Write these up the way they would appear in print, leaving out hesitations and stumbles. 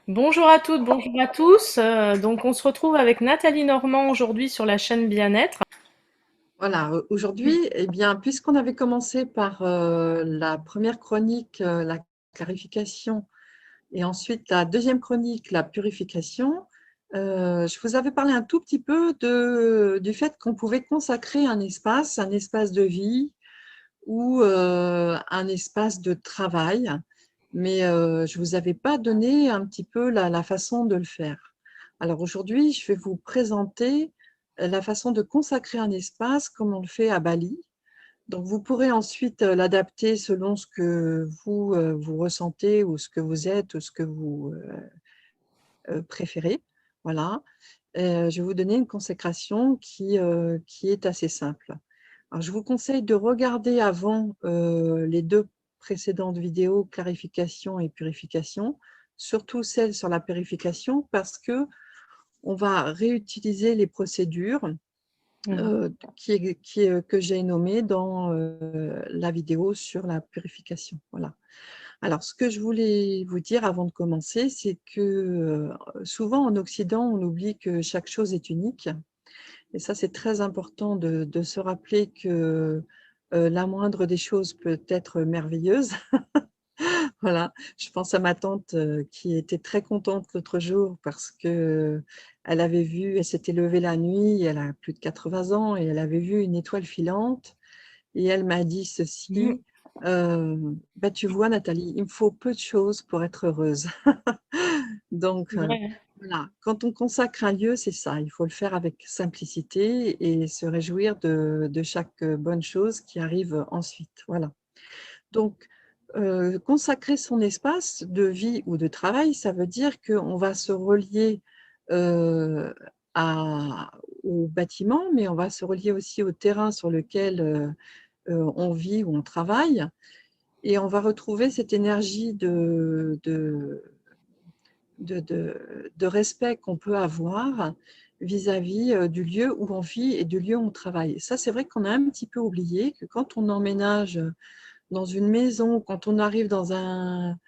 Bonjour à toutes, bonjour à tous. Donc on se retrouve avec Nathalie Normand aujourd'hui sur la chaîne Bien-être. Voilà, aujourd'hui, eh bien, puisqu'on avait commencé par la première chronique, la clarification, et ensuite la deuxième chronique, la purification, je vous avais parlé un tout petit peu du fait qu'on pouvait consacrer un espace de vie ou un espace de travail, mais je ne vous avais pas donné un petit peu la façon de le faire. Alors aujourd'hui, je vais vous présenter la façon de consacrer un espace comme on le fait à Bali. Donc vous pourrez ensuite l'adapter selon ce que vous ressentez ou ce que vous êtes ou ce que vous préférez. Voilà. Je vais vous donner une consécration qui est assez simple. Alors, je vous conseille de regarder avant les deux précédentes vidéos, clarification et purification, surtout celle sur la purification, parce que on va réutiliser les procédures Mhm. que j'ai nommées dans la vidéo sur la purification. Voilà. Alors, ce que je voulais vous dire avant de commencer, c'est que souvent en Occident, on oublie que chaque chose est unique. Et ça, c'est très important de se rappeler que la moindre des choses peut être merveilleuse. Voilà, je pense à ma tante qui était très contente l'autre jour parce que elle s'était levée la nuit, elle a plus de 80 ans et elle avait vu une étoile filante et elle m'a dit Mhm. ceci, bah, tu vois Nathalie, il me faut peu de choses pour être heureuse. Donc, C'est vrai. voilà, quand on consacre un lieu, c'est ça, il faut le faire avec simplicité et se réjouir de chaque bonne chose qui arrive ensuite. Voilà. Donc, consacrer son espace de vie ou de travail, ça veut dire qu'on va se relier euh, au bâtiment, mais on va se relier aussi au terrain sur lequel on vit ou on travaille, et on va retrouver cette énergie de respect qu'on peut avoir vis-à-vis du lieu où on vit et du lieu où on travaille. Ça, c'est vrai qu'on a un petit peu oublié que quand on emménage dans une maison, quand on arrive dans un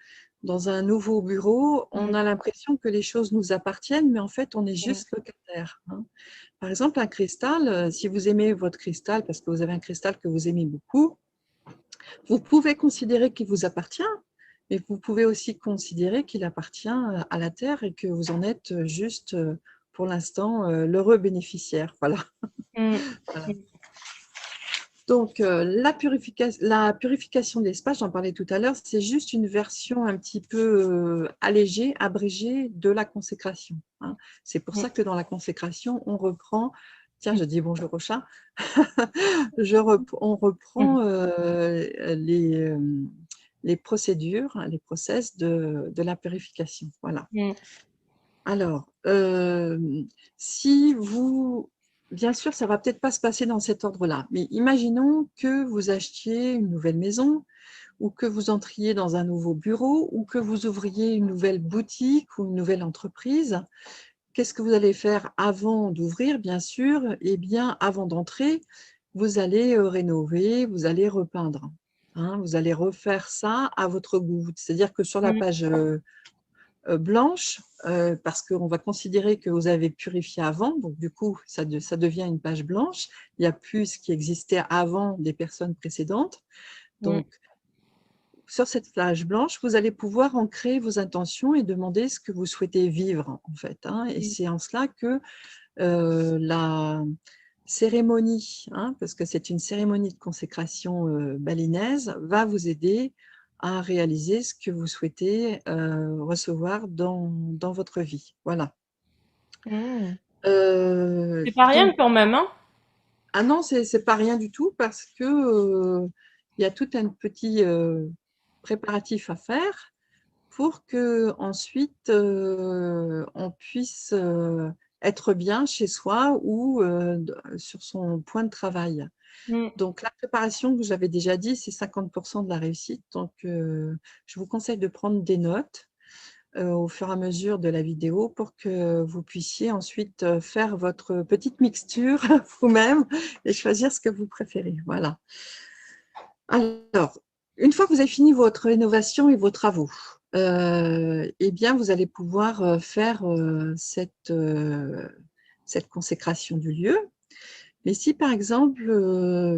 nouveau bureau, on Mhm. a l'impression que les choses nous appartiennent, mais en fait, on est Mhm. juste locataire, hein. Par exemple, un cristal, si vous aimez votre cristal, parce que vous avez un cristal que vous aimez beaucoup, vous pouvez considérer qu'il vous appartient, mais vous pouvez aussi considérer qu'il appartient à la Terre et que vous en êtes juste, pour l'instant, l'heureux bénéficiaire. Voilà. Mhm. Voilà. Donc, la purification de l'espace, j'en parlais tout à l'heure, c'est juste une version un petit peu allégée, abrégée de la consécration, hein. C'est pour ça que dans la consécration, on reprend, tiens, je dis bonjour au chat, on Mhm. reprend les procédures, les process de la purification. Voilà. Mhm. Alors, si vous, bien sûr, ça va peut-être pas se passer dans cet ordre-là, mais imaginons que vous achetiez une nouvelle maison ou que vous entriez dans un nouveau bureau ou que vous ouvriez une nouvelle boutique ou une nouvelle entreprise. Qu'est-ce que vous allez faire avant d'ouvrir, bien sûr? Eh bien, avant d'entrer, vous allez rénover, vous allez repeindre, hein, vous allez refaire ça à votre goût. C'est-à-dire que sur la Mhm. page blanche, parce qu'on va considérer que vous avez purifié avant, donc du coup, ça devient une page blanche. Il n'y a plus ce qui existait avant des personnes précédentes. Mhm. Donc, sur cette page blanche, vous allez pouvoir ancrer vos intentions et demander ce que vous souhaitez vivre, en fait, hein. Et c'est en cela que la cérémonie, hein, parce que c'est une cérémonie de consécration balinaise, va vous aider à réaliser ce que vous souhaitez recevoir dans votre vie. Voilà. Mhm. C'est pas rien Donc, quand même, hein? ah non, c'est pas rien du tout parce que il y a tout un petit préparatif à faire pour que ensuite on puisse être bien chez soi ou sur son point de travail. Mhm. Donc la préparation, que j'avais déjà dit, c'est 50% de la réussite. Donc je vous conseille de prendre des notes au fur et à mesure de la vidéo pour que vous puissiez ensuite faire votre petite mixture vous-même et choisir ce que vous préférez. Voilà. Alors, une fois que vous avez fini votre rénovation et vos travaux, eh bien, vous allez pouvoir faire cette consécration du lieu. Mais si, par exemple,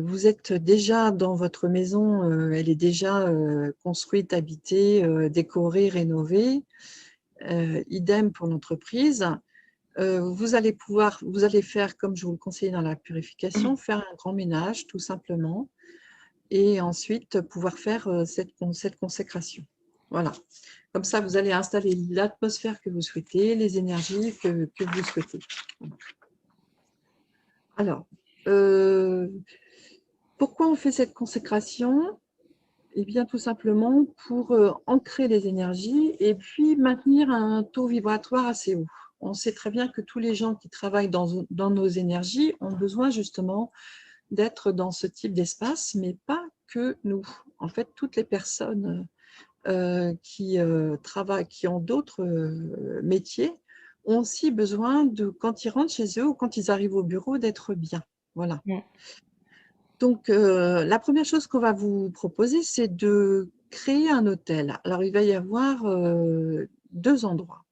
vous êtes déjà dans votre maison, elle est déjà construite, habitée, décorée, rénovée, idem pour l'entreprise, vous allez faire, comme je vous le conseille dans la purification, faire un grand ménage, tout simplement, et ensuite pouvoir faire cette consécration. Voilà. Comme ça, vous allez installer l'atmosphère que vous souhaitez, les énergies que vous souhaitez. Alors, pourquoi on fait cette consécration? Eh bien, tout simplement pour ancrer les énergies et puis maintenir un taux vibratoire assez haut. On sait très bien que tous les gens qui travaillent dans nos énergies ont besoin justement d'être dans ce type d'espace, mais pas que nous. En fait, toutes les personnes qui travaillent, qui ont d'autres métiers, ont aussi besoin de, quand ils rentrent chez eux ou quand ils arrivent au bureau, d'être bien. Voilà. Mm. Donc, la première chose qu'on va vous proposer, c'est de créer un hôtel. Alors, il va y avoir deux endroits.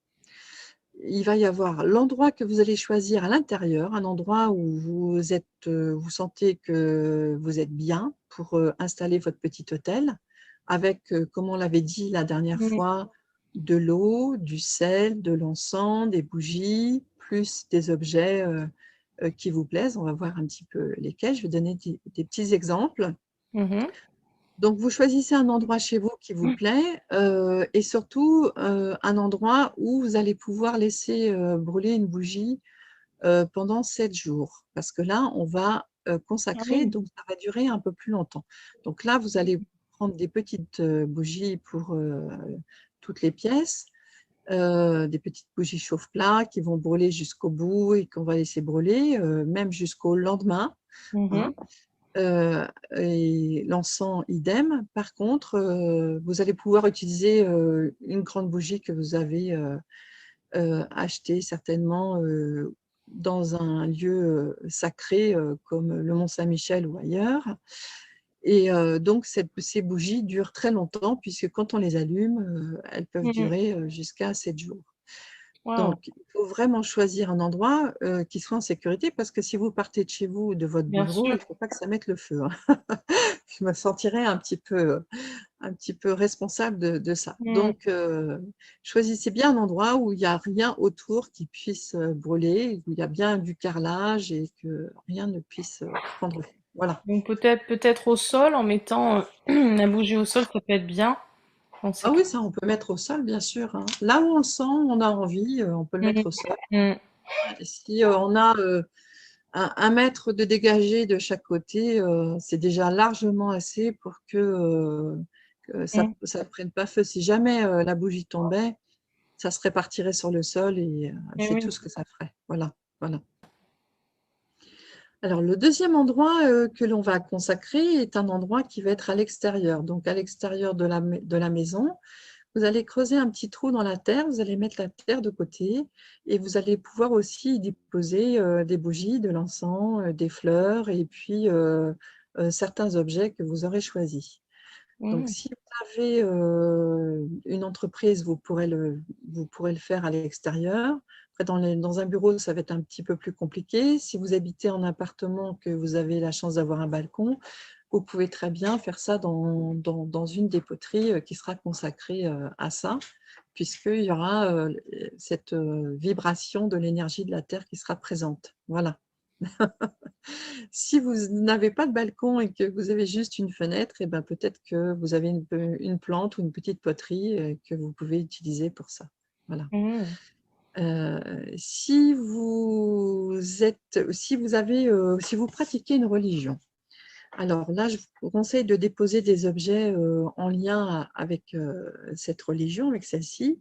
Il va y avoir l'endroit que vous allez choisir à l'intérieur, un endroit où vous sentez que vous êtes bien pour installer votre petit hôtel, avec, comme on l'avait dit la dernière Mm. fois, de l'eau, du sel, de l'encens, des bougies, plus des objets qui vous plaisent. On va voir un petit peu lesquels. Je vais donner des petits exemples. Mhm. Donc, vous choisissez un endroit chez vous qui vous plaît et surtout un endroit où vous allez pouvoir laisser brûler une bougie pendant 7 jours. Parce que là, on va Ah consacrer, oui. donc ça va durer un peu plus longtemps. Donc là, vous allez prendre des petites bougies pour toutes les pièces, des petites bougies chauffe-plat qui vont brûler jusqu'au bout et qu'on va laisser brûler, même jusqu'au lendemain. Mhm. Hein. Et l'encens, idem. Par contre, vous allez pouvoir utiliser une grande bougie que vous avez achetée certainement dans un lieu sacré comme le Mont-Saint-Michel ou ailleurs. Et donc, ces bougies durent très longtemps puisque quand on les allume, elles peuvent Mm. durer jusqu'à 7 jours. Wow. Donc, il faut vraiment choisir un endroit qui soit en sécurité parce que si vous partez de chez vous ou de votre Bien bureau, il sûr. ne faut pas que ça mette le feu. Hein. Je me sentirais un petit peu responsable de ça. Mm. Donc, choisissez bien un endroit où il n'y a rien autour qui puisse brûler, où il y a bien du carrelage et que rien ne puisse prendre feu. Voilà. Donc peut-être au sol, en mettant la bougie au sol, ça peut être bien. On sait Ah que. oui, ça, on peut mettre au sol, bien sûr. Hein. Là où on le sent, on a envie, on peut le Mm. mettre au sol. Mm. Et si on a un mètre de dégagé de chaque côté, c'est déjà largement assez pour que ça Mm. ne prenne pas feu. Si jamais la bougie tombait, ça se répartirait sur le sol et Eh c'est oui. tout ce que ça ferait. Voilà, voilà. Alors, le deuxième endroit que l'on va consacrer est un endroit qui va être à l'extérieur. Donc, à l'extérieur de la maison, vous allez creuser un petit trou dans la terre, vous allez mettre la terre de côté et vous allez pouvoir aussi y déposer des bougies, de l'encens, des fleurs et puis certains objets que vous aurez choisis. Donc, Mm. si vous avez une entreprise, vous pourrez le faire à l'extérieur. Après, dans un bureau, ça va être un petit peu plus compliqué. Si vous habitez en appartement, que vous avez la chance d'avoir un balcon, vous pouvez très bien faire ça dans une des poteries qui sera consacrée à ça, puisqu'il y aura cette vibration de l'énergie de la Terre qui sera présente. Voilà. Si vous n'avez pas de balcon et que vous avez juste une fenêtre, et ben peut-être que vous avez une plante ou une petite poterie que vous pouvez utiliser pour ça. Voilà. Mm. Si vous pratiquez une religion, alors là, je vous conseille de déposer des objets en lien avec cette religion, avec celle-ci.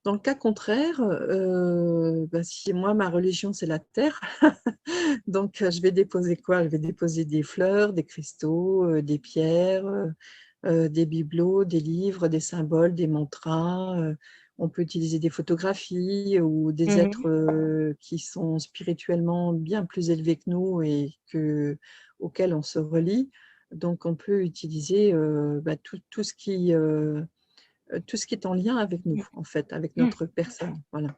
Dans le cas contraire, si moi, ma religion, c'est la terre, donc je vais déposer quoi? Je vais déposer des fleurs, des cristaux, des pierres, des bibelots, des livres, des symboles, des mantras. On peut utiliser des photographies ou des Mhm. êtres qui sont spirituellement bien plus élevés que nous et auxquels on se relie. Donc, on peut utiliser tout ce qui tout ce qui est en lien avec nous, en fait, avec Mmh. notre personne. Voilà.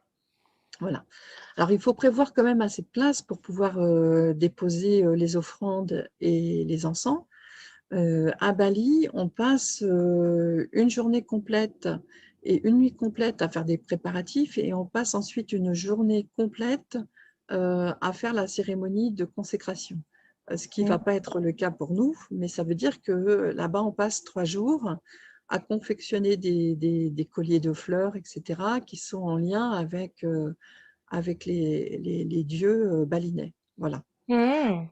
Voilà. Alors, il faut prévoir quand même assez de place pour pouvoir déposer les offrandes et les encens. À Bali, on passe une journée complète et une nuit complète à faire des préparatifs et on passe ensuite une journée complète à faire la cérémonie de consécration. Ce qui ne va Mmh. pas être le cas pour nous, mais ça veut dire que là-bas, on passe 3 jours à confectionner des colliers de fleurs, etc., qui sont en lien avec les dieux balinais. Voilà. Mmh.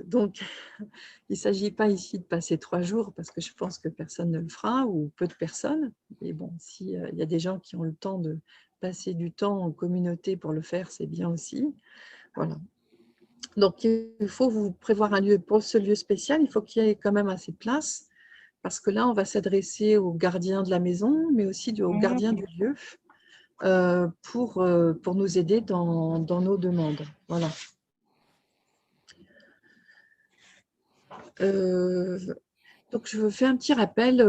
Donc, il ne s'agit pas ici de passer 3 jours parce que je pense que personne ne le fera ou peu de personnes. Mais bon, s'il y a des gens qui ont le temps de passer du temps en communauté pour le faire, c'est bien aussi. Voilà. Donc, il faut vous prévoir un lieu pour ce lieu spécial. Il faut qu'il y ait quand même assez de place parce que là, on va s'adresser aux gardiens de la maison, mais aussi aux gardiens Mmh. du lieu pour nous aider dans nos demandes. Voilà. Euh, Donc, je fais un petit rappel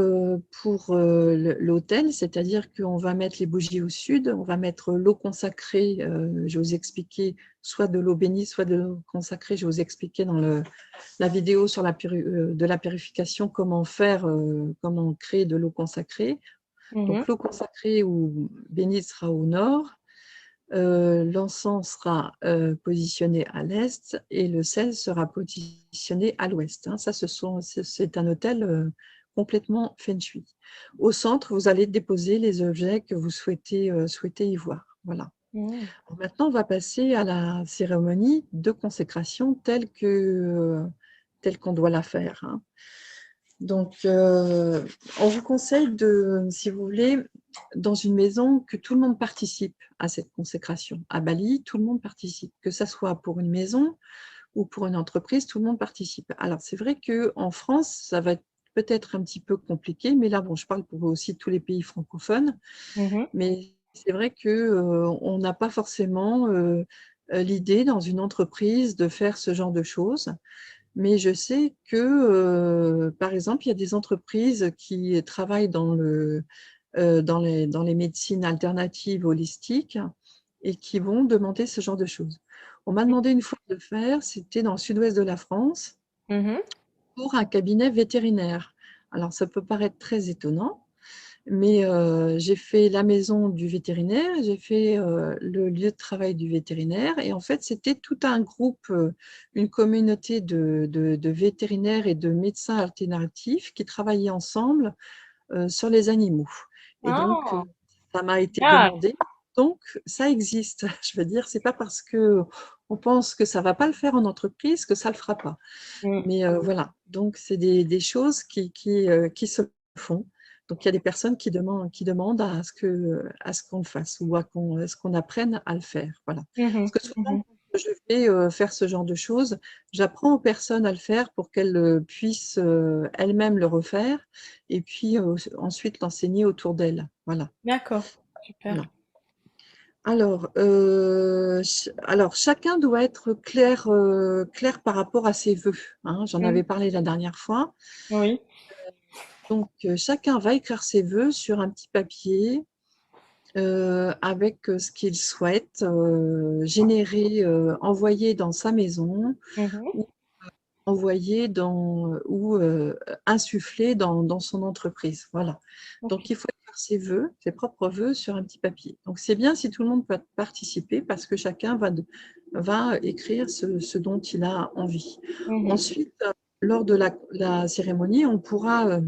pour l'autel, c'est-à-dire qu'on va mettre les bougies au sud, on va mettre l'eau consacrée, je vais vous expliquer, soit de l'eau bénie, soit de l'eau consacrée, je vais vous expliquer dans la vidéo sur de la purification comment faire, comment créer de l'eau consacrée. Mmh. Donc, l'eau consacrée ou bénie sera au nord, l'encens sera positionné à l'est et le sel sera positionné à l'ouest. Hein. Ça, c'est un hôtel complètement feng shui. Au centre, vous allez déposer les objets que vous souhaitez y voir. Voilà. Mmh. Alors maintenant, on va passer à la cérémonie de consécration telle qu'on doit la faire. Hein. Donc, on vous conseille si vous voulez, dans une maison, que tout le monde participe à cette consécration. À Bali, tout le monde participe, que ce soit pour une maison ou pour une entreprise, tout le monde participe. Alors, c'est vrai qu'en France, ça va être peut-être un petit peu compliqué, mais là, bon, je parle pour aussi tous les pays francophones, Mmh. mais c'est vrai qu'on n'a pas forcément l'idée dans une entreprise de faire ce genre de choses. Mais je sais que, par exemple, il y a des entreprises qui travaillent dans les médecines alternatives holistiques et qui vont demander ce genre de choses. On m'a demandé une fois de le faire, c'était dans le sud-ouest de la France, Mmh. pour un cabinet vétérinaire. Alors, ça peut paraître très étonnant, mais j'ai fait la maison du vétérinaire, j'ai fait le lieu de travail du vétérinaire et en fait, c'était tout un groupe, une communauté de vétérinaires et de médecins alternatifs qui travaillaient ensemble sur les animaux. Et donc, Ah! ça m'a été Ah! demandé. Donc, ça existe. Je veux dire, c'est pas parce que on pense que ça va pas le faire en entreprise que ça le fera pas. Mmh. Mais voilà, donc c'est des choses qui se font. Donc il y a des personnes qui demandent à ce qu'on le fasse ou à ce qu'on apprenne à le faire. Voilà. Mmh. Parce que souvent, Mmh. quand je vais faire ce genre de choses, j'apprends aux personnes à le faire pour qu'elles puissent elles-mêmes le refaire et puis ensuite l'enseigner autour d'elles. Voilà. D'accord, super. Voilà. Alors, chacun doit être clair par rapport à ses vœux. Hein. J'en Mmh. avais parlé la dernière fois. Oui. Donc, chacun va écrire ses vœux sur un petit papier avec ce qu'il souhaite générer, envoyer dans sa maison Mmh. ou envoyer ou insuffler dans son entreprise. Voilà. Donc, OK. il faut écrire ses vœux, ses propres vœux sur un petit papier. Donc, c'est bien si tout le monde peut participer parce que chacun va écrire ce dont il a envie. Mmh. Ensuite, lors de la cérémonie, on pourra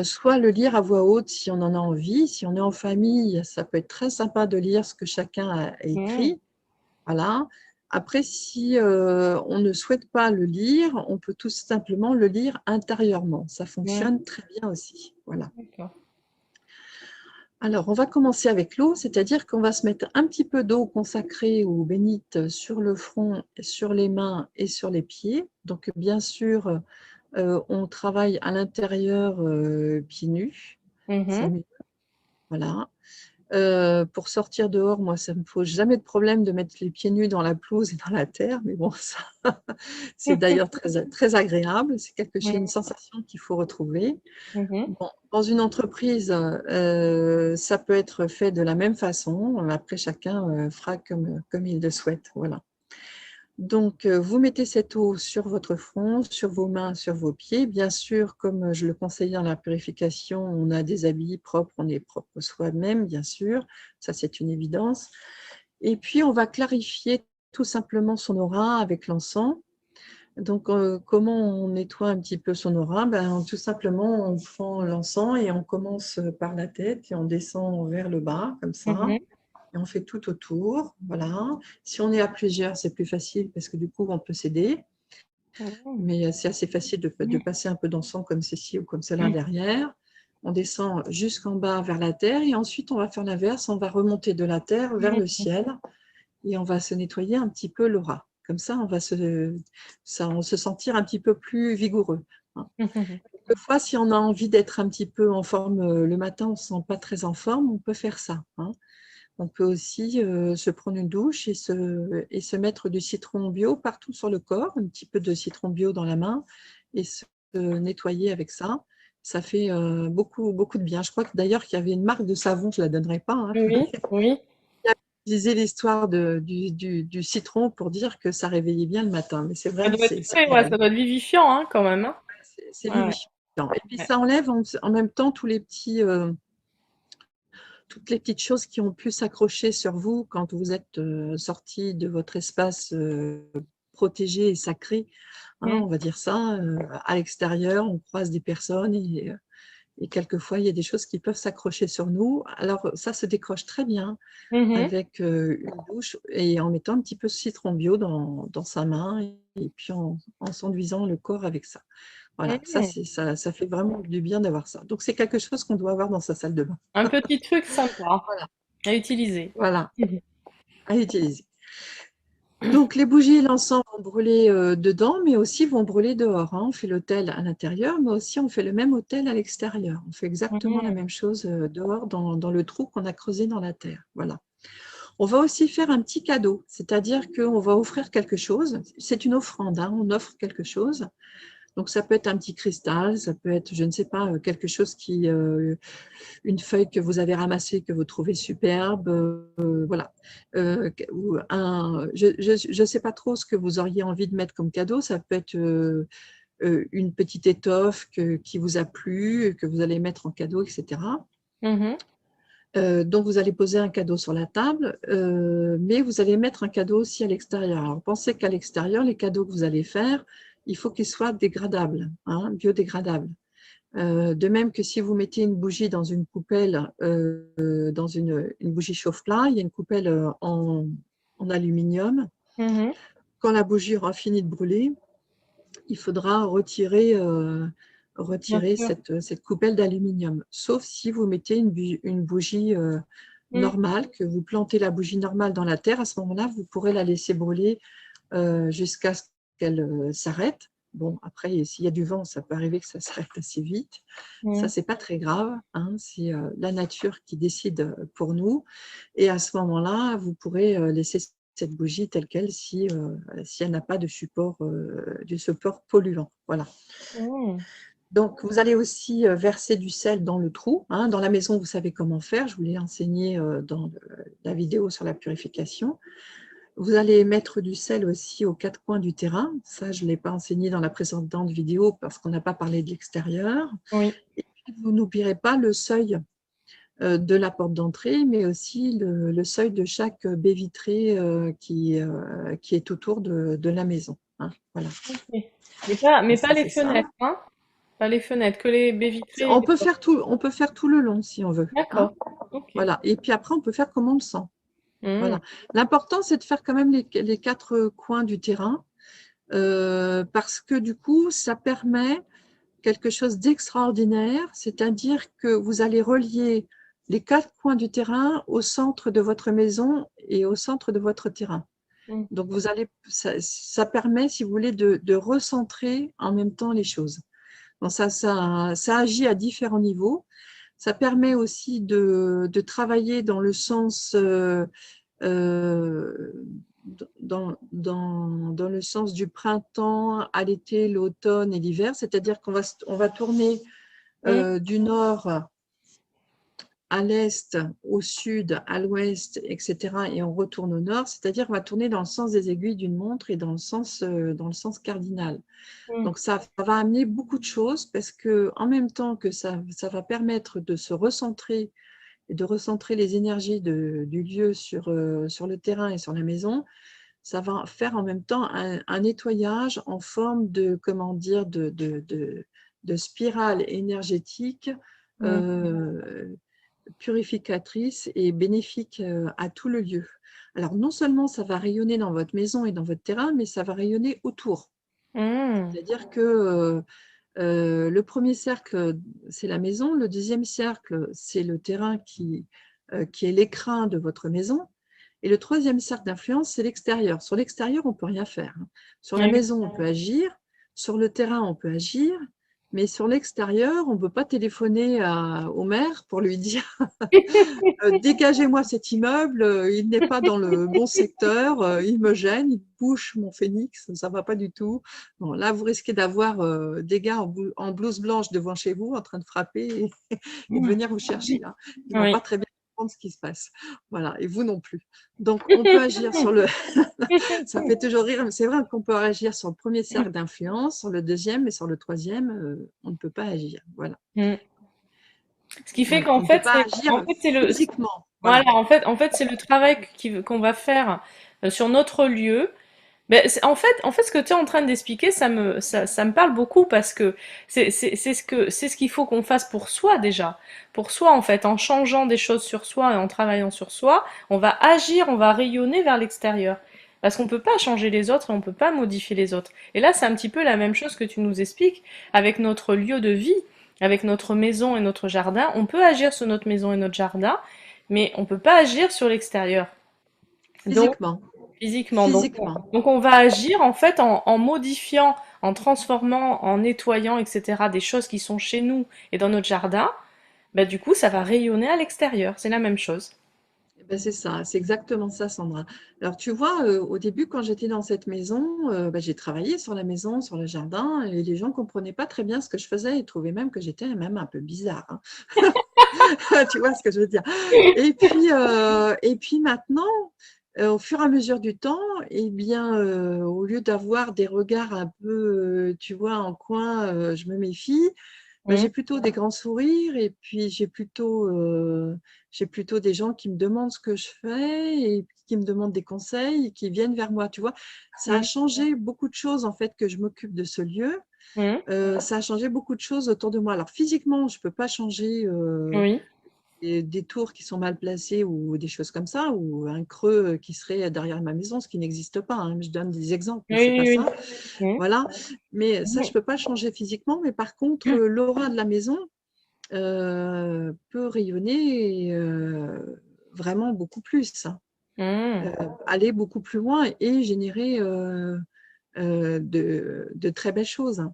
soit le lire à voix haute si on en a envie. Si on est en famille, ça peut être très sympa de lire ce que chacun a Mmh. écrit. Voilà. Après, si on ne souhaite pas le lire, on peut tout simplement le lire intérieurement. Ça Mmh. fonctionne très bien aussi. Voilà. D'accord. Alors, on va commencer avec l'eau, c'est-à-dire qu'on va se mettre un petit peu d'eau consacrée ou bénite sur le front, sur les mains et sur les pieds. Donc, bien sûr, on travaille à l'intérieur pieds nus. C'est Mmh. mieux. Voilà. Pour sortir dehors, moi, ça ne me pose jamais de problème de mettre les pieds nus dans la pelouse et dans la terre, mais bon, ça, c'est d'ailleurs très, très agréable. C'est une sensation qu'il faut retrouver. Mhm. Bon, dans une entreprise, ça peut être fait de la même façon. Après, chacun fera comme il le souhaite. Voilà. Donc, vous mettez cette eau sur votre front, sur vos mains, sur vos pieds. Bien sûr, comme je le conseille dans la purification, on a des habits propres, on est propre soi-même, bien sûr. Ça, c'est une évidence. Et puis, on va clarifier tout simplement son aura avec l'encens. Donc, comment on nettoie un petit peu son aura? Ben, tout simplement, on prend l'encens et on commence par la tête et on descend vers le bas, comme ça. Mhm. Et on fait tout autour. Voilà. Si on est à plusieurs, c'est plus facile parce que du coup, on peut s'aider. Mhm. Mais c'est assez facile de passer un peu d'encens comme ceci ou comme cela derrière. On descend jusqu'en bas vers la terre et ensuite, on va faire l'inverse. On va remonter de la terre vers le ciel et on va se nettoyer un petit peu l'aura. Comme ça, on se sentir un petit peu plus vigoureux. Hein. Mhm. Quelquefois, si on a envie d'être un petit peu en forme le matin, on ne se sent pas très en forme, on peut faire ça. Hein. On peut aussi se prendre une douche et se mettre du citron bio partout sur le corps, un petit peu de citron bio dans la main et se nettoyer avec ça. Ça fait beaucoup, beaucoup de bien. Je crois que d'ailleurs qu'il y avait une marque de savon, je ne la donnerai pas, hein, Oui, oui. je disais l'histoire du citron pour dire que ça réveillait bien le matin. Mais c'est Ça vrai, doit être, c'est ouais, réel. ça doit être vivifiant, hein, quand même. Hein. C'est Ouais, vivifiant. Et puis ouais. ça enlève en même temps toutes les petites choses qui ont pu s'accrocher sur vous quand vous êtes sorti de votre espace protégé et sacré. Hein, Mhm. on va dire ça. À l'extérieur, on croise des personnes et quelquefois, il y a des choses qui peuvent s'accrocher sur nous. Alors, ça se décroche très bien Mhm. avec une douche et en mettant un petit peu de citron bio dans sa main et puis en s'enduisant le corps avec ça. Voilà, Mhm. ça fait vraiment du bien d'avoir ça. Donc, c'est quelque chose qu'on doit avoir dans sa salle de bain. Un petit truc sympa Voilà, à utiliser. voilà, Mhm. à utiliser. Donc, les bougies et l'encens vont brûler dedans, mais aussi vont brûler dehors. Hein. On fait l'autel à l'intérieur, mais aussi on fait le même autel à l'extérieur. On fait exactement la Mhm. même chose dehors dans le trou qu'on a creusé dans la terre. Voilà. On va aussi faire un petit cadeau, c'est-à-dire qu'on va offrir quelque chose. C'est une offrande, hein, on offre quelque chose. Donc, ça peut être un petit cristal, ça peut être, je ne sais pas, quelque chose une feuille que vous avez ramassée, que vous trouvez superbe, voilà. Je ne sais pas trop ce que vous auriez envie de mettre comme cadeau. Ça peut être une petite étoffe qui vous a plu, que vous allez mettre en cadeau, etc. Mhm. Donc, vous allez poser un cadeau sur la table, mais vous allez mettre un cadeau aussi à l'extérieur. Alors, pensez qu'à l'extérieur, les cadeaux que vous allez faire, il faut qu'ils soient dégradables, hein, biodégradables. De même que si vous mettez une bougie dans une coupelle, dans une bougie chauffe-plat, il y a une coupelle en aluminium. Mhm. Quand la bougie aura fini de brûler, il faudra Bien retirer sûr. cette coupelle d'aluminium. Sauf si vous mettez une bougie Mhm. normale, que vous plantez la bougie normale dans la terre, à ce moment-là, vous pourrez la laisser brûler jusqu'à ce qu'elle s'arrête. Bon, après, s'il y a du vent, ça peut arriver que ça s'arrête assez vite. Ça, Mhm. c'est pas très grave. Hein, c'est la nature qui décide pour nous. Et à ce moment-là, vous pourrez laisser cette bougie telle qu'elle si elle n'a pas du support polluant. Voilà. Mhm. Donc, vous allez aussi verser du sel dans le trou. Hein. Dans la maison, vous savez comment faire. Je vous l'ai enseigné dans la vidéo sur la purification. Vous allez mettre du sel aussi aux quatre coins du terrain. Ça, je ne l'ai pas enseigné dans la précédente vidéo parce qu'on n'a pas parlé de l'extérieur. Oui. Et puis, vous n'oublierez pas le seuil de la porte d'entrée, mais aussi le seuil de chaque baie vitrée qui est autour de la maison. Hein. Voilà. Ok. Mais pas Ça, les c'est ça. fenêtres, hein? Pas les fenêtres, que les baies vitrées et On les peut portes. faire tout le long si on veut. Hein. D'accord. Ok. Voilà. Et puis après, on peut faire comme on le sent. Mhm. Voilà. L'important, c'est de faire quand même les quatre coins du terrain parce que du coup, ça permet quelque chose d'extraordinaire, c'est-à-dire que vous allez relier les quatre coins du terrain au centre de votre maison et au centre de votre terrain. Mhm. Donc, ça permet, si vous voulez, de recentrer en même temps les choses. Donc, ça agit à différents niveaux. Ça permet aussi de travailler dans le sens euh, dans le sens du printemps à l'été, l'automne et l'hiver, c'est-à-dire on va tourner Mm, du nord à l'est, au sud, à l'ouest, etc. Et on retourne au nord, c'est-à-dire qu'on va tourner dans le sens des aiguilles d'une montre et dans le sens cardinal. mm, Donc ça va amener beaucoup de choses parce que en même temps que ça va permettre de se recentrer et de recentrer les énergies du lieu sur le terrain et sur la maison, ça va faire en même temps un nettoyage en forme de, comment dire, de spirale énergétique mm. euh, purificatrice et bénéfique à tout le lieu. Alors non seulement ça va rayonner dans votre maison et dans votre terrain, mais ça va rayonner autour. Mm. C'est-à-dire que le premier cercle, c'est la maison. Le deuxième cercle, c'est le terrain qui est l'écrin de votre maison. Et le troisième cercle d'influence, c'est l'extérieur. Sur l'extérieur, on ne peut rien faire, hein. Sur la Oui. maison, on peut agir. Sur le terrain, on peut agir. Mais sur l'extérieur, on ne peut pas téléphoner au maire pour lui dire dégagez-moi cet immeuble, il n'est pas dans le bon secteur, il me gêne, il bouche mon phénix, ça ne va pas du tout. Bon, là, vous risquez d'avoir des gars en blouse blanche devant chez vous en train de frapper et de Mm. venir vous chercher, hein. Ils ne vont Oui. pas très bien comprendre ce qui se passe. Voilà, et vous non plus. Donc, on peut agir sur le… ça fait toujours rire, mais c'est vrai qu'on peut agir sur le premier cercle d'influence, sur le deuxième, mais sur le troisième, on ne peut pas agir. Voilà. Mm. Ce qui fait Voilà. On qu'en ne peut fait, pas agir c'est le, physiquement. Voilà. voilà, c'est le travail qu'on va faire sur notre lieu. Ben, en fait, ce que tu es en train d'expliquer, ça me parle beaucoup parce que c'est ce qu'il faut qu'on fasse pour soi déjà. Pour soi, en fait, en changeant des choses sur soi et en travaillant sur soi, on va agir, on va rayonner vers l'extérieur. Parce qu'on peut pas changer les autres et on peut pas modifier les autres. Et là, c'est un petit peu la même chose que tu nous expliques avec notre lieu de vie, avec notre maison et notre jardin. On peut agir sur notre maison et notre jardin, mais on peut pas agir sur l'extérieur. Donc, Physiquement. physiquement. Physiquement. Donc on va agir en fait en modifiant, en transformant, en nettoyant, etc. des choses qui sont chez nous et dans notre jardin. Bah, du coup, ça va rayonner à l'extérieur. C'est la même chose. Eh ben, c'est ça, c'est exactement ça, Sandra. Alors, tu vois, au début, quand j'étais dans cette maison, ben, j'ai travaillé sur la maison, sur le jardin, et les gens ne comprenaient pas très bien ce que je faisais. Ils trouvaient même que j'étais même un peu bizarre, hein. Tu vois ce que je veux dire? Et puis maintenant, au fur et à mesure du temps, eh bien, au lieu d'avoir des regards un peu, tu vois, en coin, je me méfie, ben, Mm. j'ai plutôt des grands sourires et puis j'ai plutôt des gens qui me demandent ce que je fais et qui me demandent des conseils et qui viennent vers moi, tu vois. Ça a Mm. changé beaucoup de choses en fait que je m'occupe de ce lieu. Mm. Ça a changé beaucoup de choses autour de moi. Alors physiquement, je ne peux pas changer Oui. des tours qui sont mal placées ou des choses comme ça, ou un creux qui serait derrière ma maison, ce qui n'existe pas, hein. Je donne des exemples, mais Oui, c'est pas oui, ça. oui. Voilà. Mais ça, je Mm. ne peux pas le changer physiquement. Mais par contre, l'aura de la maison peut rayonner vraiment beaucoup plus, hein. Mm. Aller beaucoup plus loin et générer de très belles choses, hein.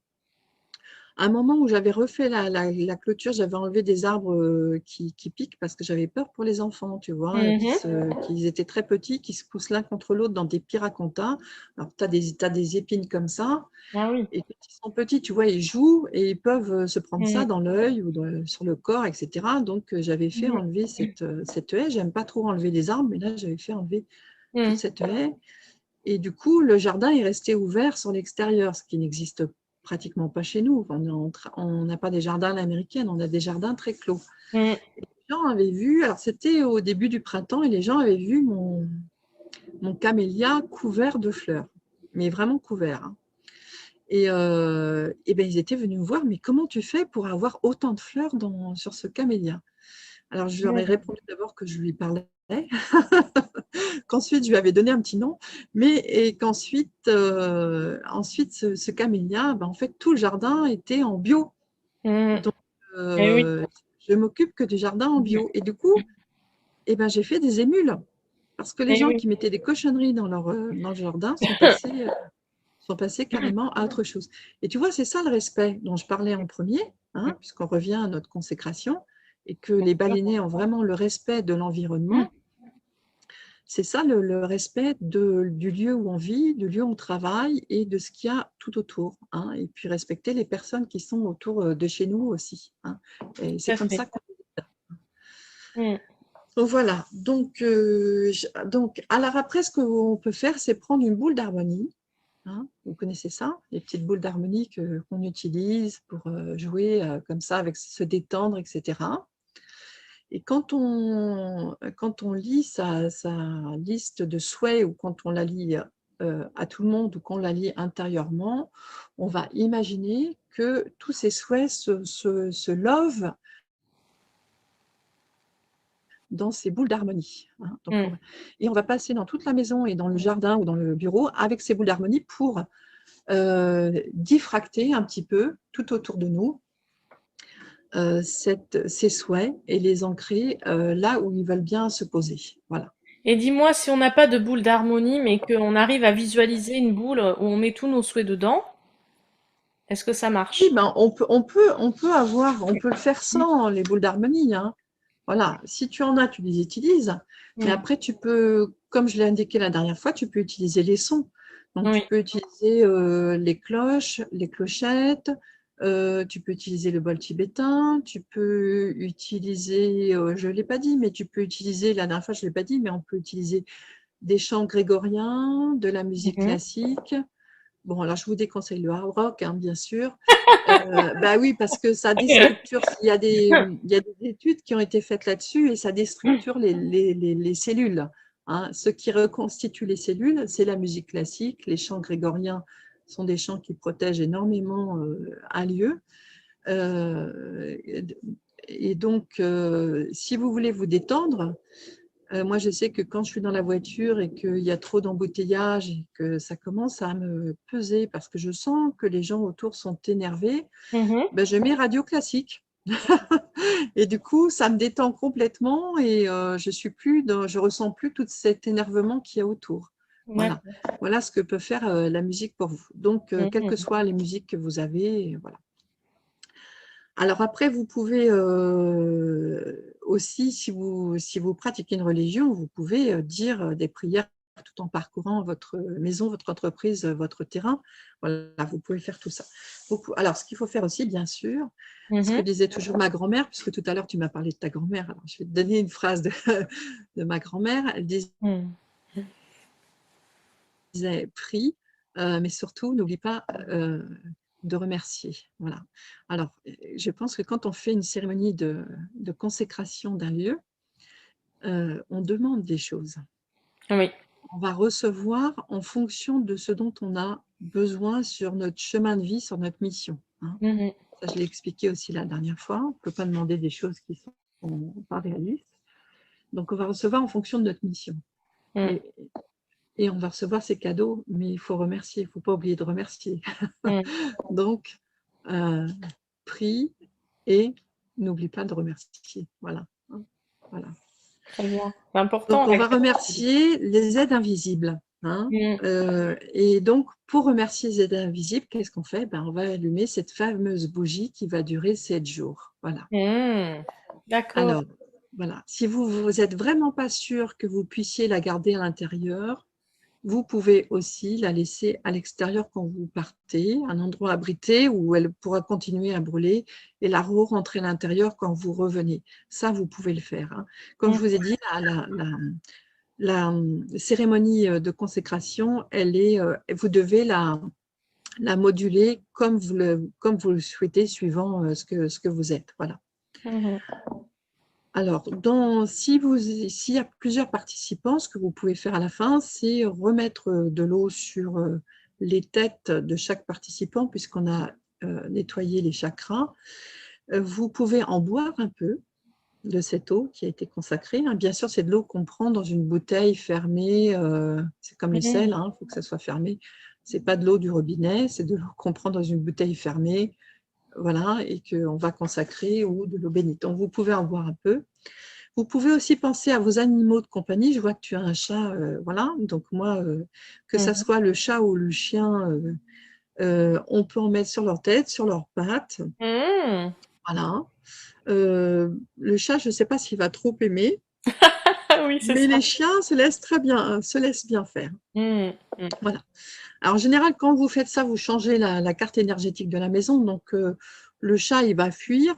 À un moment où j'avais refait la clôture, j'avais enlevé des arbres qui piquent parce que j'avais peur pour les enfants, tu vois, Mhm. qu'ils étaient très petits, qui se poussent l'un contre l'autre dans des piracontas. Alors, t'as des épines comme ça, Ah oui. et quand ils sont petits, tu vois, ils jouent et ils peuvent se prendre ça Mm. dans l'œil ou sur le corps, etc. Donc, j'avais fait Mhm. enlever cette haie. J'aime pas trop enlever les arbres, mais là, j'avais fait enlever toute Mm. cette haie. Et du coup, le jardin est resté ouvert sur l'extérieur, ce qui n'existe pratiquement pas chez nous. On n'a pas des jardins à l'américaine, on a des jardins très clos. Mm. Et les gens avaient vu, alors c'était au début du printemps, et les gens avaient vu mon camélia couvert de fleurs, mais vraiment couvert, hein. Et ben, ils étaient venus me voir, mais comment tu fais pour avoir autant de fleurs sur ce camélia? Alors, je leur ai Mm. répondu d'abord que je lui parlais, qu'ensuite je lui avais donné un petit nom, mais et qu'ensuite ensuite ce camélia, ben, en fait, tout le jardin était en bio. Mm. Donc, Eh oui. je m'occupe que du jardin en Mhm. bio. Et du coup, eh ben, j'ai fait des émules parce que les Eh gens oui. qui mettaient des cochonneries dans le jardin sont passés carrément à autre chose. Et tu vois, c'est ça le respect dont je parlais en premier, hein, puisqu'on revient à notre consécration, et que les baleiniers ont vraiment le respect de Mm. l'environnement, c'est ça le respect du lieu où on vit, du lieu où on travaille et de ce qu'il y a tout autour, hein, et puis respecter les personnes qui sont autour de chez nous aussi, hein. Et Tout c'est à comme fait. ça qu'on... Mm. Donc voilà, donc alors après, ce qu'on peut faire, c'est prendre une boule d'harmonie, hein. Vous connaissez ça, les petites boules d'harmonie qu'on utilise pour jouer comme ça, avec se détendre, etc. Et quand on lit sa liste de souhaits, ou quand on la lit à tout le monde, ou qu'on la lit intérieurement, on va imaginer que tous ces souhaits se lovent dans ces boules d'harmonie, hein. Donc Mm. et on va passer dans toute la maison et dans le jardin ou dans le bureau avec ces boules d'harmonie pour diffracter un petit peu tout autour de nous ces souhaits et les ancrer là où ils veulent bien se poser. Voilà. Et dis-moi, si on n'a pas de boule d'harmonie, mais qu'on arrive à visualiser une boule où on met tous nos souhaits dedans, est-ce que ça Oui, marche? ben, on peut le faire sans les boules d'harmonie, hein. Voilà, si tu en as, tu les utilises. Mais Mm. après, tu peux, comme je l'ai indiqué la dernière fois, tu peux utiliser les sons. Donc, tu Oui. peux utiliser les cloches, les clochettes, tu peux utiliser le bol tibétain, tu peux utiliser, je ne l'ai pas dit, mais tu peux utiliser, la dernière fois, je ne l'ai pas dit, mais on peut utiliser des chants grégoriens, de la musique Mhm. classique. Bon, alors je vous déconseille le hard rock, hein, bien sûr. Bah oui, parce que ça déstructure. Il y a des études qui ont été faites là-dessus et ça déstructure les cellules, hein. Ce qui reconstitue les cellules, c'est la musique classique. Les chants grégoriens sont des chants qui protègent énormément un lieu. Euh, et donc, si vous voulez vous détendre, moi, je sais que quand je suis dans la voiture et qu'il y a trop d'embouteillages et que ça commence à me peser parce que je sens que les gens autour sont énervés, Mhm. ben, je mets radio classique. Et du coup, ça me détend complètement et je ressens plus tout cet énervement qu'il y a autour. Voilà. D'accord. Voilà ce que peut faire la musique pour vous. Donc, quelles que Mhm. soient les musiques que vous avez, voilà. Alors après, vous pouvez aussi, si vous pratiquez une religion, vous pouvez dire des prières tout en parcourant votre maison, votre entreprise, votre terrain. Voilà, vous pouvez faire tout ça. Alors, ce qu'il faut faire aussi, bien sûr, ce que Mhm. disait toujours ma grand-mère, puisque tout à l'heure tu m'as parlé de ta grand-mère, alors je vais te donner une phrase de, de ma grand-mère. Elle Mhm. disait prie, mais surtout n'oublie pas de remercier. Voilà. Alors, je pense que quand on fait une cérémonie de consécration d'un lieu, on demande des choses. Oui. On va recevoir en fonction de ce dont on a besoin sur notre chemin de vie, sur notre mission, hein. Mhm. Ça, je l'ai expliqué aussi la dernière fois. On ne peut pas demander des choses qui sont pas réalistes. Donc, on va recevoir en fonction de notre mission. Mhm. Et, et on va recevoir ces cadeaux, mais il faut remercier. Il ne faut pas oublier de remercier. Mhm. Donc, euh, prie et n'oublie pas de remercier. Voilà. Voilà. Très bien. C'est important, Donc, on la va gratitude. remercier les aides invisibles, hein. Mhm. Et donc, pour remercier les aides invisibles, qu'est-ce qu'on fait? On va allumer cette fameuse bougie qui va durer 7 jours. Voilà. Mhm. D'accord. Alors, voilà. Si vous n'êtes vraiment pas sûr que vous puissiez la garder à l'intérieur, vous pouvez aussi la laisser à l'extérieur quand vous partez, un endroit abrité où elle pourra continuer à brûler et la re-rentrer à l'intérieur quand vous revenez. Ça, vous pouvez le faire, hein. Comme je Mhm. vous ai dit, la cérémonie de consécration, vous devez la moduler comme vous le souhaitez suivant ce que vous êtes. Voilà. Mhm. Alors, s'il y a plusieurs participants, ce que vous pouvez faire à la fin, c'est remettre de l'eau sur les têtes de chaque participant, puisqu'on a nettoyé les chakras. Vous pouvez en boire un peu de cette eau qui a été consacrée, hein. Bien sûr, c'est de l'eau qu'on prend dans une bouteille fermée. C'est comme le sel, Mhm. hein, il faut que ça soit fermé. Ce n'est pas de l'eau du robinet, c'est de l'eau qu'on prend dans une bouteille fermée, voilà, et qu'on va consacrer, ou de l'eau bénite. Donc, vous pouvez en boire un peu. Vous pouvez aussi penser à vos animaux de compagnie. Je vois que tu as un chat, voilà. Donc moi, que ça Mhm. soit le chat ou le chien, on peut en mettre sur leur tête, sur leurs pattes, Mhm. voilà. Le chat, je ne sais pas s'il va trop aimer, Oui, c'est mais ça. les chiens se laissent très bien, se laissent bien faire. Mmh, mmh. Voilà. Alors, en général, quand vous faites ça, vous changez la carte énergétique de la maison. Donc, le chat, il va fuir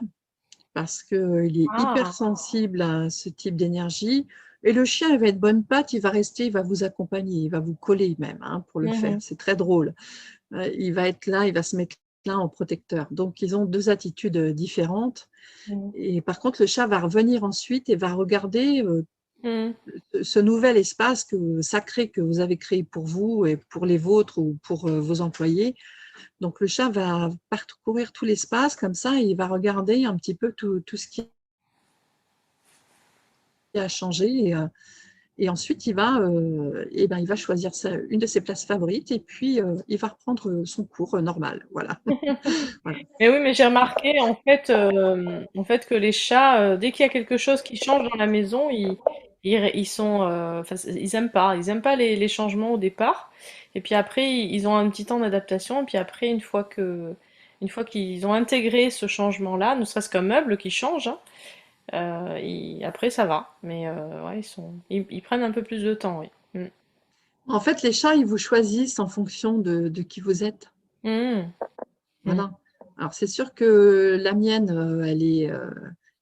parce qu'il est Ah! hypersensible à ce type d'énergie. Et le chien, il va être bonne patte, il va rester, il va vous accompagner, il va vous coller même pour le faire. Mmh. C'est très drôle. Il va être là, il va se mettre là en protecteur. Donc, ils ont deux attitudes différentes. Mmh. Et par contre, le chat va revenir ensuite et va regarder Mmh. ce nouvel espace sacré que vous avez créé pour vous et pour les vôtres ou pour vos employés. Donc, le chat va parcourir tout l'espace comme ça et il va regarder un petit peu tout ce qui a changé. Et ensuite, il va choisir une de ses places favorites et puis il va reprendre son cours normal. Voilà. Voilà. Mais oui, mais j'ai remarqué en fait que les chats, dès qu'il y a quelque chose qui change dans la maison, ils sont, enfin, ils aiment pas les changements au départ. Et puis après, ils ont un petit temps d'adaptation. Et puis après, une fois qu'ils ont intégré ce changement-là, ne serait-ce qu'un meuble qui change, hein, après ça va. Mais ouais, ils prennent un peu plus de temps, oui. Mm. En fait, les chats, ils vous choisissent en fonction de qui vous êtes. Mm. Mm. Voilà. Alors, c'est sûr que la mienne, elle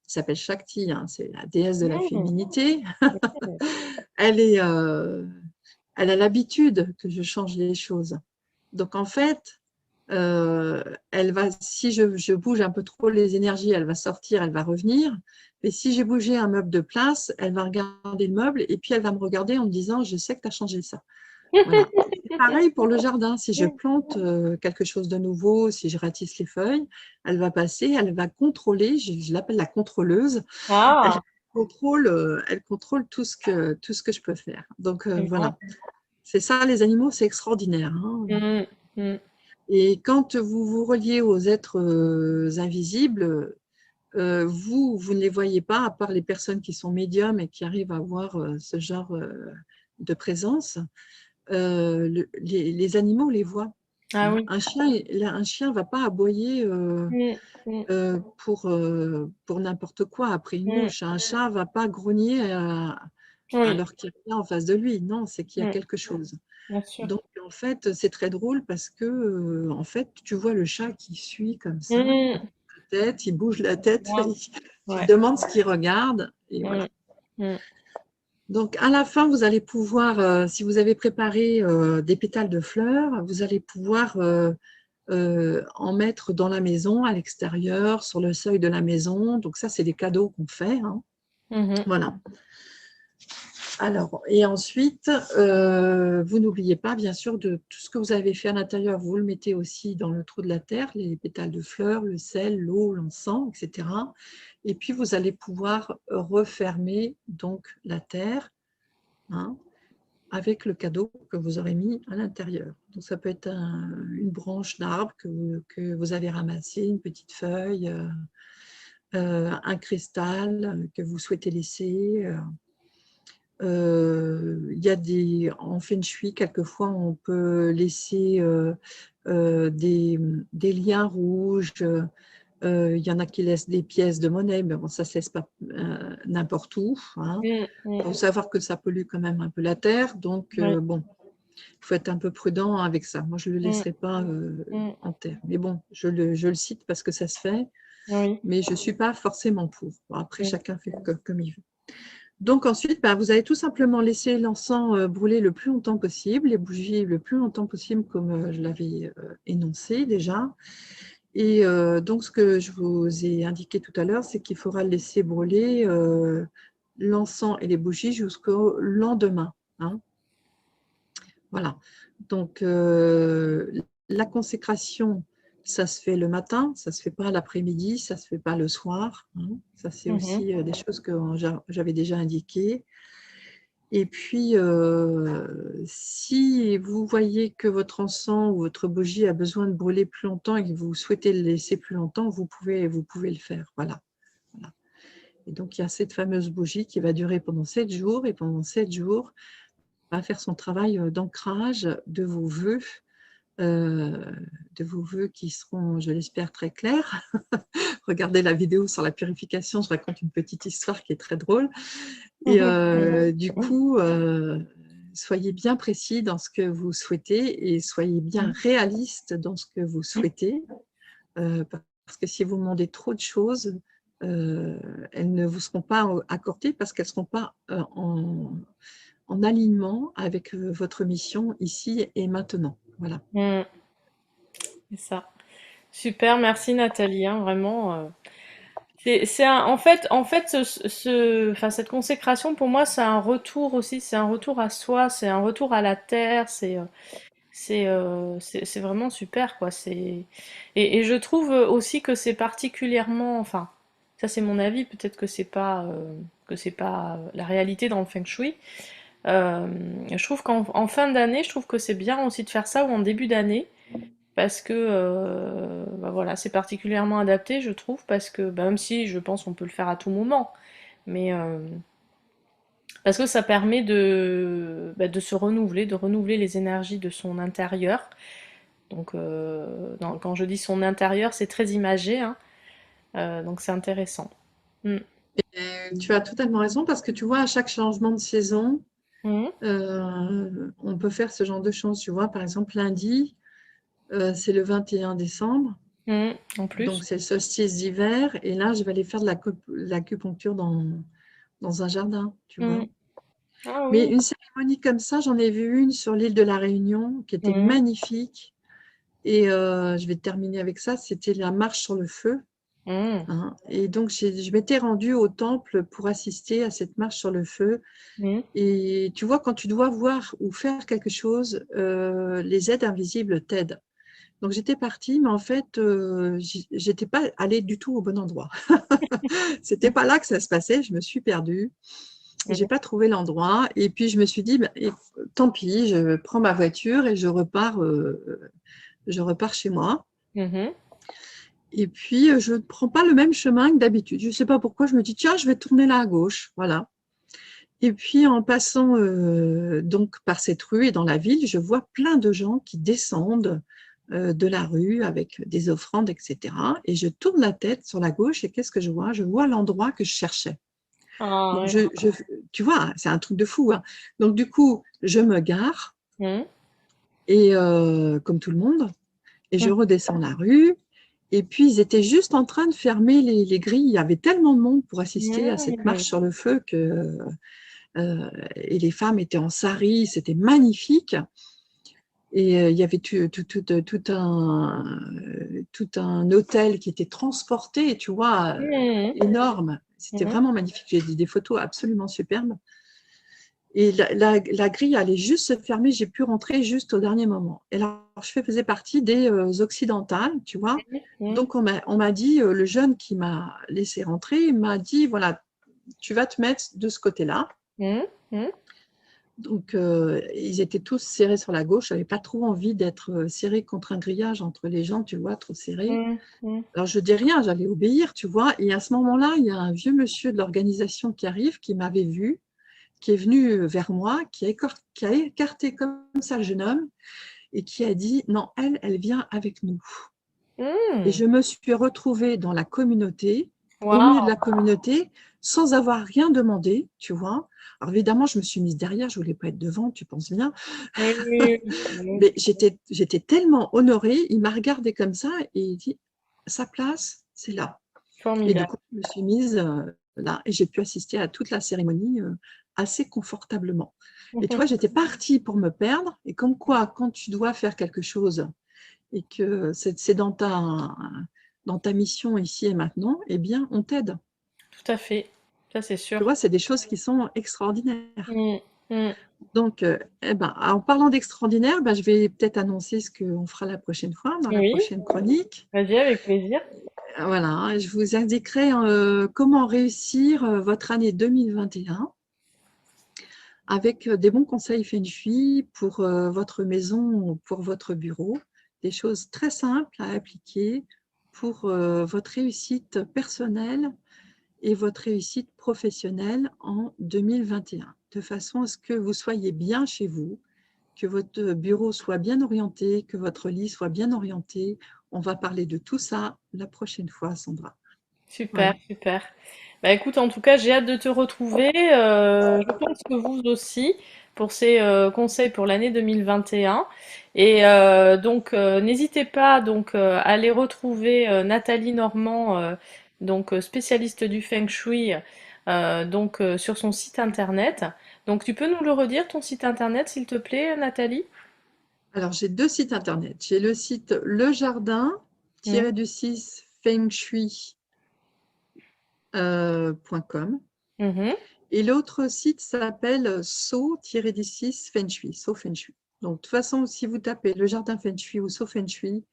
s'appelle Shakti, hein, c'est la déesse de la Mm. féminité. Elle est, elle a l'habitude que je change les choses. Donc, en fait, si je bouge un peu trop les énergies, elle va sortir, elle va revenir. Mais si j'ai bougé un meuble de place, elle va regarder le meuble et puis elle va me regarder en me disant, je sais que tu as changé ça. Voilà. C'est pareil pour le jardin. Si je plante quelque chose de nouveau, si je ratisse les feuilles, elle va passer, elle va contrôler, je l'appelle la contrôleuse, elle Ah, elle contrôle tout ce que je peux faire. Donc c'est voilà, bien. c'est ça les animaux, c'est extraordinaire, hein. Mm. Mm. Et quand vous vous reliez aux êtres invisibles, vous ne les voyez pas, à part les personnes qui sont médiums et qui arrivent à voir ce genre de présence. Les animaux les voient, Ah hein. oui. Un chien va pas aboyer Mm. Mm. pour n'importe quoi après une Mm. mouche. Un chat va pas grogner Oui. alors qu'il y a rien en face de lui. Non, c'est qu'il y a Mm. quelque chose. Bien sûr. Donc, en fait, c'est très drôle parce que, en fait, tu vois le chat qui suit comme ça, Mm. la tête, il bouge la tête, Bien. il Ouais. demande ce qu'il regarde, et Mm. voilà. Mm. Donc, à la fin, vous allez pouvoir, si vous avez préparé des pétales de fleurs, vous allez pouvoir en mettre dans la maison, à l'extérieur, sur le seuil de la maison. Donc, ça, c'est des cadeaux qu'on fait, hein. Mhm. Voilà. Alors, et ensuite, vous n'oubliez pas, bien sûr, de tout ce que vous avez fait à l'intérieur, vous le mettez aussi dans le trou de la terre, les pétales de fleurs, le sel, l'eau, l'encens, etc. Et puis, vous allez pouvoir refermer donc la terre, hein, avec le cadeau que vous aurez mis à l'intérieur. Donc, ça peut être une branche d'arbre que vous avez ramassée, une petite feuille, un cristal que vous souhaitez laisser. Il y a en Feng Shui, quelquefois, on peut laisser des liens rouges. Il y en a qui laissent des pièces de monnaie, mais bon, ça ne se laisse pas n'importe où, hein. Mm. Il Mm. faut savoir que ça pollue quand même un peu la terre, donc Oui. bon, il faut être un peu prudent avec ça. Moi, je ne le Mm. laisserai pas Mm. en terre. Mais bon, je le cite parce que ça se fait, Oui. mais je ne suis pas forcément pour. Bon, après, Mm. chacun fait comme il veut. Donc ensuite, vous allez tout simplement laisser l'encens brûler le plus longtemps possible, les bougies le plus longtemps possible, comme je l'avais énoncé déjà. Et donc, ce que je vous ai indiqué tout à l'heure, c'est qu'il faudra laisser brûler l'encens et les bougies jusqu'au lendemain, hein. Voilà. Donc, la consécration, ça se fait le matin, ça ne se fait pas l'après-midi, ça ne se fait pas le soir, hein. Ça, c'est Mhm. aussi des choses que j'avais déjà indiquées. Et puis, si vous voyez que votre encens ou votre bougie a besoin de brûler plus longtemps et que vous souhaitez le laisser plus longtemps, vous pouvez le faire. Voilà. Voilà. Et donc, il y a cette fameuse bougie qui va durer pendant 7 jours et pendant 7 jours, va faire son travail d'ancrage de vos vœux euh, de vos vœux qui seront, je l'espère, très clairs. Regardez la vidéo sur la purification, je raconte une petite histoire qui est très drôle. Et du coup, soyez bien précis dans ce que vous souhaitez et soyez bien réaliste dans ce que vous souhaitez. Parce que si vous demandez trop de choses, elles ne vous seront pas accordées parce qu'elles ne seront pas en alignement avec votre mission ici et maintenant. Voilà. Mm, c'est ça. Super, merci Nathalie, hein, vraiment. En fait, enfin, cette consécration pour moi, c'est un retour aussi, c'est un retour à soi, c'est un retour à la terre, c'est vraiment super, quoi. Et je trouve aussi que c'est particulièrement, enfin, ça c'est mon avis, peut-être que c'est pas la réalité dans le feng shui. Euh, je trouve qu'en fin d'année, je trouve que c'est bien aussi de faire ça ou en début d'année. Parce que bah voilà, c'est particulièrement adapté, je trouve, parce que bah, même si je pense qu'on peut le faire à tout moment, mais parce que ça permet de se renouveler, de renouveler les énergies de son intérieur. Donc quand je dis son intérieur, c'est très imagé, hein, donc c'est intéressant. Mm. Et tu as totalement raison parce que tu vois, à chaque changement de saison, Mhm. on peut faire ce genre de choses. Tu vois, par exemple, lundi, c'est le 21 décembre, Mhm. En plus. donc c'est le solstice d'hiver. Et là, je vais aller faire de l'acupuncture dans un jardin, tu vois. Mhm. Ah Mais oui. une cérémonie comme ça, j'en ai vu une sur l'île de la Réunion qui était Mhm. magnifique. Et je vais terminer avec ça, c'était la marche sur le feu. Mhm. Hein. Et donc, je m'étais rendue au temple pour assister à cette marche sur le feu. Mhm. Et tu vois, quand tu dois voir ou faire quelque chose, les aides invisibles t'aident. Donc, j'étais partie, mais en fait, j'étais pas allée du tout au bon endroit. C'était pas là que ça se passait. Je me suis perdue. J'ai pas trouvé l'endroit. Et puis, je me suis dit, bah, tant pis, je prends ma voiture et je repars chez moi. Mhm. Et puis, je ne prends pas le même chemin que d'habitude. Je ne sais pas pourquoi. Je me dis, tiens, je vais tourner là à gauche. Voilà. Et puis, en passant donc par cette rue et dans la ville, je vois plein de gens qui descendent de la rue avec des offrandes, etc. Et je tourne la tête sur la gauche et qu'est-ce que je vois? Je vois l'endroit que je cherchais. Ah Donc, ouais. tu vois, c'est un truc de fou. Hein. Donc, du coup, je me gare Mhm. et comme tout le monde, et je redescends la rue. Et puis, ils étaient juste en train de fermer les grilles. Il y avait tellement de monde pour assister à cette marche Mhm. sur le feu que et les femmes étaient en sari, c'était magnifique. Et il y avait tout un hôtel qui était transporté, tu vois, Mhm. énorme. C'était Mhm. vraiment magnifique. J'ai des photos absolument superbes. Et la grille allait juste se fermer. J'ai pu rentrer juste au dernier moment. Et là, je faisais partie des occidentales, tu vois. Mhm. Donc, on m'a dit, le jeune qui m'a laissé rentrer m'a dit, voilà, tu vas te mettre de ce côté-là. Mhm. Mhm. Donc, ils étaient tous serrés sur la gauche. Je n'avais pas trop envie d'être serrée contre un grillage entre les gens, tu vois, trop serré. Mhm. Mhm. Alors, je dis rien, j'allais obéir, tu vois. Et à ce moment-là, il y a un vieux monsieur de l'organisation qui arrive, qui m'avait vu, qui est venu vers moi, qui a écarté comme ça le jeune homme et qui a dit, non, elle vient avec nous. Et Mhm. je me suis retrouvée dans la communauté, au milieu de Waouh! la communauté, sans avoir rien demandé, tu vois. Alors évidemment, je me suis mise derrière, je ne voulais pas être devant, tu penses bien. Oui, oui, oui. Mais j'étais tellement honorée, il m'a regardée comme ça et il dit, sa place, c'est là. Et du Formidable. coup, je me suis mise là et j'ai pu assister à toute la cérémonie assez confortablement. Et toi, j'étais partie pour me perdre. Et comme quoi, quand tu dois faire quelque chose et que c'est dans ta mission ici et maintenant, eh bien, on t'aide. Tout à fait. Ça, c'est Tu sûr. vois, c'est des choses qui sont extraordinaires. Mm, mm. Donc, eh ben, en parlant d'extraordinaire, ben, je vais peut-être annoncer ce qu'on fera la prochaine fois, dans la Oui, prochaine chronique. vas-y, avec plaisir. Voilà, je vous indiquerai comment réussir votre année 2021 avec des bons conseils Feng Shui pour votre maison ou pour votre bureau. Des choses très simples à appliquer pour votre réussite personnelle et votre réussite professionnelle en 2021, de façon à ce que vous soyez bien chez vous que votre bureau soit bien orienté, que votre lit soit bien orienté. On va parler de tout ça la prochaine fois, Sandra. Super, Voilà. super. Bah écoute, en tout cas, j'ai hâte de te retrouver. Je pense que vous aussi, pour ces conseils pour l'année 2021. Et donc, n'hésitez pas donc à aller retrouver Nathalie Normand, donc spécialiste du Feng Shui, donc sur son site internet. Donc, tu peux nous le redire, ton site internet, s'il te plaît, Nathalie? Alors, j'ai deux sites internet. J'ai le site Mhm. lejardin-du-6 fengshui.com Mhm. et l'autre site s'appelle so-du-6 Feng Shui, So Feng Shui. Donc, de toute façon, si vous tapez le jardin Feng Shui ou So Feng Shui,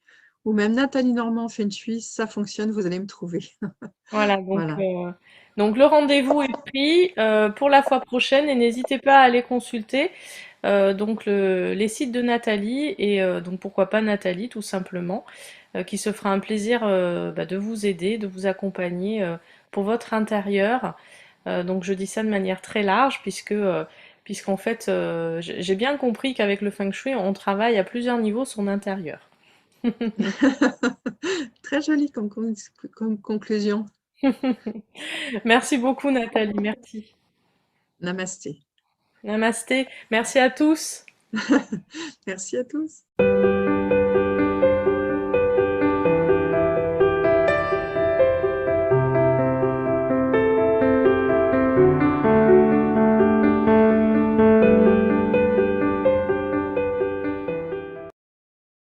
ou même Nathalie Normand Feng Shui, ça fonctionne, vous allez me trouver. Voilà, Voilà. donc le rendez-vous est pris pour la fois prochaine et n'hésitez pas à aller consulter donc les sites de Nathalie et donc pourquoi pas Nathalie tout simplement, qui se fera un plaisir bah, de vous aider, de vous accompagner pour votre intérieur. Donc je dis ça de manière très large puisqu'en fait j'ai bien compris qu'avec le Feng Shui on travaille à plusieurs niveaux son intérieur. Très joli comme conclusion. Merci beaucoup Nathalie, merci. Namasté. Namasté, merci à tous. Merci à tous.